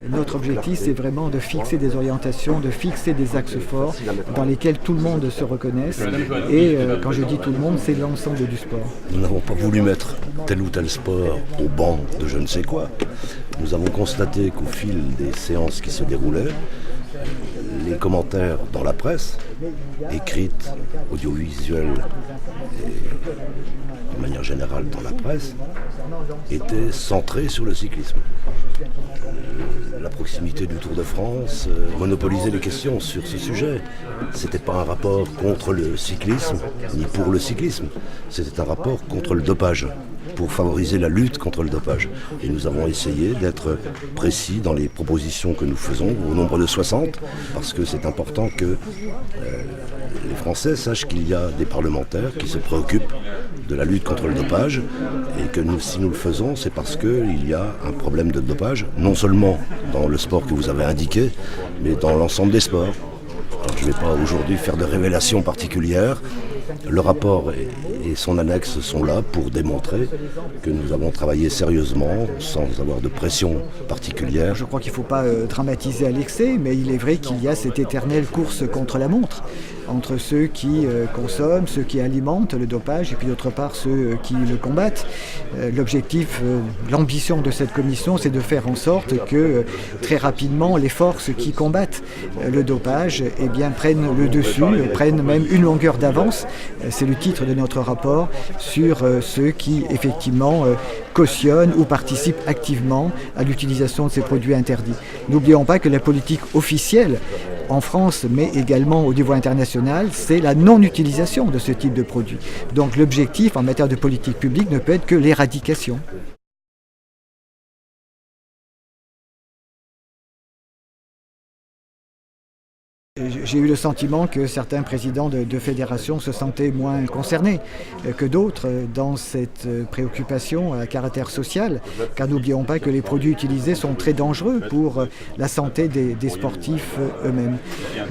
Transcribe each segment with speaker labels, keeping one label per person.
Speaker 1: Notre objectif, c'est vraiment de fixer des orientations, de fixer des axes forts dans lesquels tout le monde se reconnaisse. Et quand je dis tout le monde, c'est l'ensemble du sport.
Speaker 2: Nous n'avons pas voulu mettre tel ou tel sport au banc de je ne sais quoi. Nous avons constaté qu'au fil des séances qui se déroulaient, les commentaires dans la presse, écrite, audiovisuelle et de manière générale dans la presse, étaient centrés sur le cyclisme. La proximité du Tour de France monopolisait les questions sur ce sujet. C'était pas un rapport contre le cyclisme, ni pour le cyclisme. C'était un rapport contre le dopage, pour favoriser la lutte contre le dopage. Et nous avons essayé d'être précis dans les propositions que nous faisons, au nombre de 60, parce que c'est important que les Français sachent qu'il y a des parlementaires qui se préoccupent de la lutte contre le dopage, et que si nous le faisons, c'est parce qu'il y a un problème de dopage, non seulement dans le sport que vous avez indiqué, mais dans l'ensemble des sports. Alors, je ne vais pas aujourd'hui faire de révélations particulières. Le rapport et son annexe sont là pour démontrer que nous avons travaillé sérieusement, sans avoir de pression particulière.
Speaker 1: Je crois qu'il ne faut pas dramatiser à l'excès, mais il est vrai qu'il y a cette éternelle course contre la montre, entre ceux qui consomment, ceux qui alimentent le dopage, et puis d'autre part ceux qui le combattent. L'objectif, l'ambition de cette commission, c'est de faire en sorte que très rapidement les forces qui combattent le dopage prennent le dessus, prennent même une longueur d'avance. C'est le titre de notre rapport sur ceux qui effectivement cautionnent ou participent activement à l'utilisation de ces produits interdits. N'oublions pas que la politique officielle en France, mais également au niveau international, c'est la non-utilisation de ce type de produits. Donc l'objectif en matière de politique publique ne peut être que l'éradication. J'ai eu le sentiment que certains présidents de fédérations se sentaient moins concernés que d'autres dans cette préoccupation à caractère social, car n'oublions pas que les produits utilisés sont très dangereux pour la santé des sportifs eux-mêmes.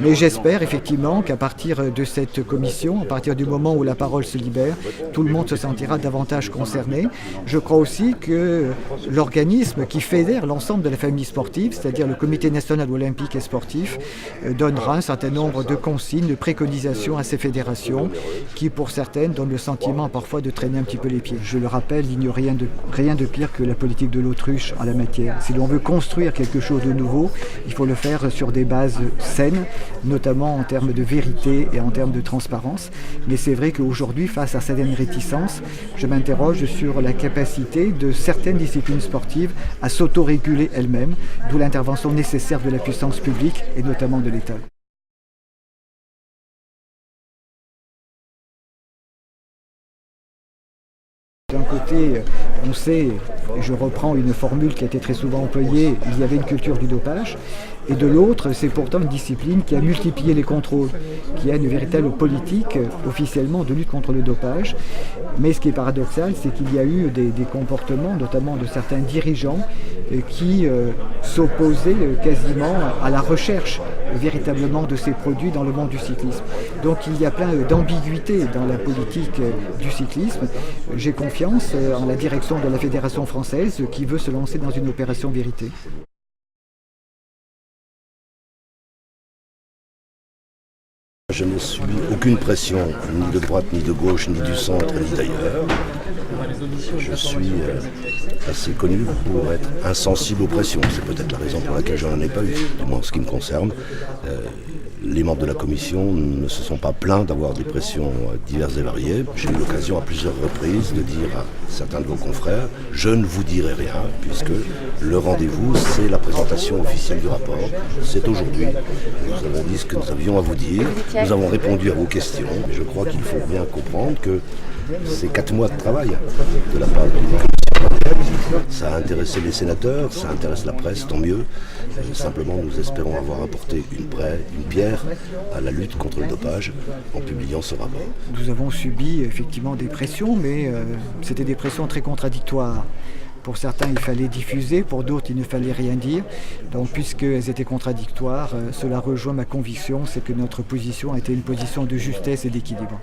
Speaker 1: Mais j'espère effectivement qu'à partir de cette commission, à partir du moment où la parole se libère, tout le monde se sentira davantage concerné. Je crois aussi que l'organisme qui fédère l'ensemble de la famille sportive, c'est-à-dire le Comité national olympique et sportif, donnera un certain nombre de consignes, de préconisations à ces fédérations qui, pour certaines, donnent le sentiment parfois de traîner un petit peu les pieds. Je le rappelle, il n'y a rien de pire que la politique de l'autruche en la matière. Si l'on veut construire quelque chose de nouveau, il faut le faire sur des bases saines, notamment en termes de vérité et en termes de transparence. Mais c'est vrai qu'aujourd'hui, face à certaines réticences, je m'interroge sur la capacité de certaines disciplines sportives à s'autoréguler elles-mêmes, d'où l'intervention nécessaire de la puissance publique et notamment de l'État. D'un côté, on sait, et je reprends une formule qui a été très souvent employée, il y avait une culture du dopage, et de l'autre, c'est pourtant une discipline qui a multiplié les contrôles, qui a une véritable politique officiellement de lutte contre le dopage. Mais ce qui est paradoxal, c'est qu'il y a eu des comportements, notamment de certains dirigeants, qui s'opposaient quasiment à la recherche véritablement de ces produits dans le monde du cyclisme. Donc il y a plein d'ambiguïtés dans la politique du cyclisme. J'ai confiance en la direction de la Fédération française qui veut se lancer dans une opération vérité.
Speaker 2: Je ne suis aucune pression, ni de droite, ni de gauche, ni du centre, ni d'ailleurs. Je suis assez connu pour être insensible aux pressions. C'est peut-être la raison pour laquelle je n'en ai pas eu, du moins en ce qui me concerne. Les membres de la commission ne se sont pas plaints d'avoir des pressions diverses et variées. J'ai eu l'occasion à plusieurs reprises de dire à certains de vos confrères « Je ne vous dirai rien, puisque le rendez-vous, c'est la présentation officielle du rapport. C'est aujourd'hui. Nous avons dit ce que nous avions à vous dire. Nous avons répondu à vos questions. Mais je crois qu'il faut bien comprendre que c'est 4 mois de travail de la part de la commission. Ça a intéressé les sénateurs, ça intéresse la presse, tant mieux. Simplement, nous espérons avoir apporté une pierre à la lutte contre le dopage en publiant ce rapport.
Speaker 1: Nous avons subi effectivement des pressions, mais c'était des pressions très contradictoires. Pour certains, il fallait diffuser, pour d'autres, il ne fallait rien dire. Donc, puisqu'elles étaient contradictoires, cela rejoint ma conviction, c'est que notre position a été une position de justesse et d'équilibre.